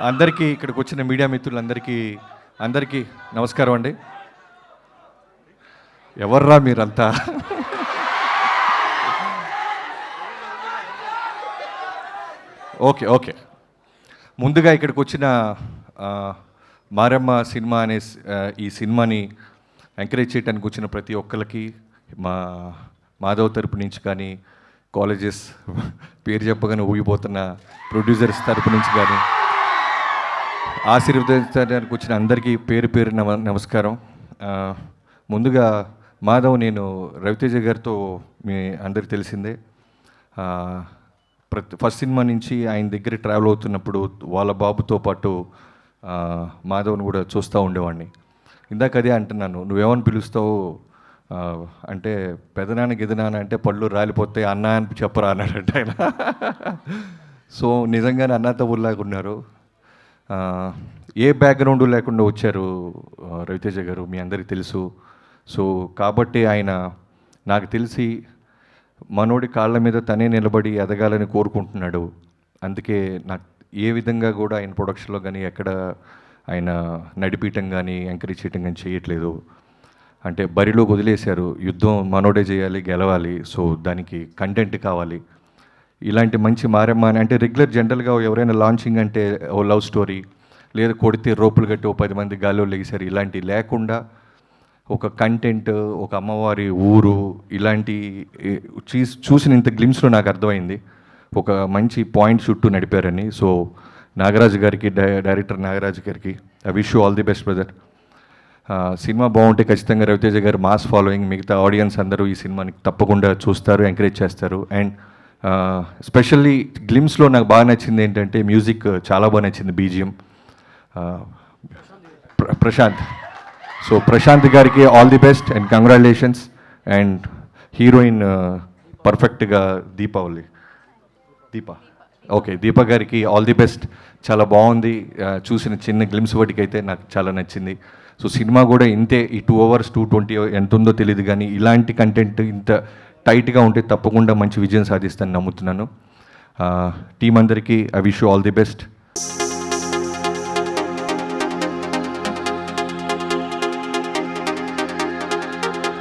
అందరికీ ఇక్కడికి వచ్చిన మీడియా అందరికీ నమస్కారం అండి. ఎవర్రా మీరంతా? ఓకే. ముందుగా ఇక్కడికి వచ్చిన మారమ్మ సినిమా అనే ఈ సినిమాని ఎంకరేజ్ చేయడానికి వచ్చిన ప్రతి ఒక్కరికి మా మాధవ్ తరపు నుంచి కానీ, కాలేజెస్ పేరు చెప్పగానే ఊగిపోతున్న ప్రొడ్యూసర్స్ తరపు నుంచి కానీ, ఆశీర్వదించడానికి వచ్చిన అందరికీ పేరు పేరు నమస్కారం. ముందుగా మాధవ్, నేను రవితేజ గారితో మీ అందరికి తెలిసిందే. ఫస్ట్ సినిమా నుంచి ఆయన దగ్గర ట్రావెల్ అవుతున్నప్పుడు వాళ్ళ బాబుతో పాటు మాధవ్ని కూడా చూస్తూ ఉండేవాడిని. ఇందాక అదే అంటున్నాను, నువ్వేమని పిలుస్తావు అంటే పెదనాన్న గిదనాన్న అంటే పళ్ళు రాలిపోతే అన్న అని చెప్పరా అన్నాడంటే ఆయన. సో నిజంగానే అన్నతమ్ముల్లాగా ఉన్నారు. ఏ బ్యాక్గ్రౌండ్ లేకుండా వచ్చారు రవితేజ గారు, మీ అందరికీ తెలుసు. సో కాబట్టి ఆయన నాకు తెలిసి మనోడి కాళ్ళ మీద తనే నిలబడి ఎదగాలని కోరుకుంటున్నాడు. అందుకే నాకు ఏ విధంగా కూడా ఆయన ప్రొడక్షన్లో కానీ ఎక్కడ ఆయన నడిపించడం కానీ ఎంకరేజ్ చేయడం కానీ చేయట్లేదు. అంటే బరిలో వదిలేశారు, యుద్ధం మనోడే చేయాలి, గెలవాలి. సో దానికి కంటెంట్ కావాలి. ఇలాంటి మంచి మారమ్మ అంటే రెగ్యులర్ జనరల్గా ఎవరైనా లాంచింగ్ అంటే ఓ లవ్ స్టోరీ, లేదా కొడితే రోపులు కట్టి ఓ 10 మంది గాల్లో లేసారు, ఇలాంటి లేకుండా ఒక కంటెంట్, ఒక అమ్మవారి ఊరు, ఇలాంటి చూసిన ఇంత గ్లిమ్స్లో నాకు అర్థమైంది ఒక మంచి పాయింట్ చుట్టూ నడిపారని. సో నాగరాజు గారికి, డైరెక్టర్ నాగరాజు గారికి I wish you all the best brother. Cinema బాగుంటే ఖచ్చితంగా రవితేజ గారు మాస్ ఫాలోయింగ్, మిగతా ఆడియన్స్ అందరూ ఈ సినిమాని తప్పకుండా చూస్తారు, ఎంకరేజ్ చేస్తారు. అండ్ స్పెషల్లీ గ్లిమ్స్లో నాకు బాగా నచ్చింది ఏంటంటే మ్యూజిక్ చాలా బాగా నచ్చింది, బీజిఎం. ప్రశాంత్, సో ప్రశాంత్ గారికి all the best and congratulations. And heroine పర్ఫెక్ట్గా దీప గారికి ఆల్ ది బెస్ట్. చాలా బాగుంది. చూసిన చిన్న గ్లిమ్స్ వాటికి అయితే నాకు చాలా నచ్చింది. సో సినిమా కూడా ఇంతే, ఈ 2 hours 220 ఎంత ఉందో తెలియదు, కానీ ఇలాంటి కంటెంట్ ఇంత టైట్గా ఉంటే తప్పకుండా మంచి విజయం సాధిస్తానని నమ్ముతున్నాను. టీం అందరికీ I wish you all the best.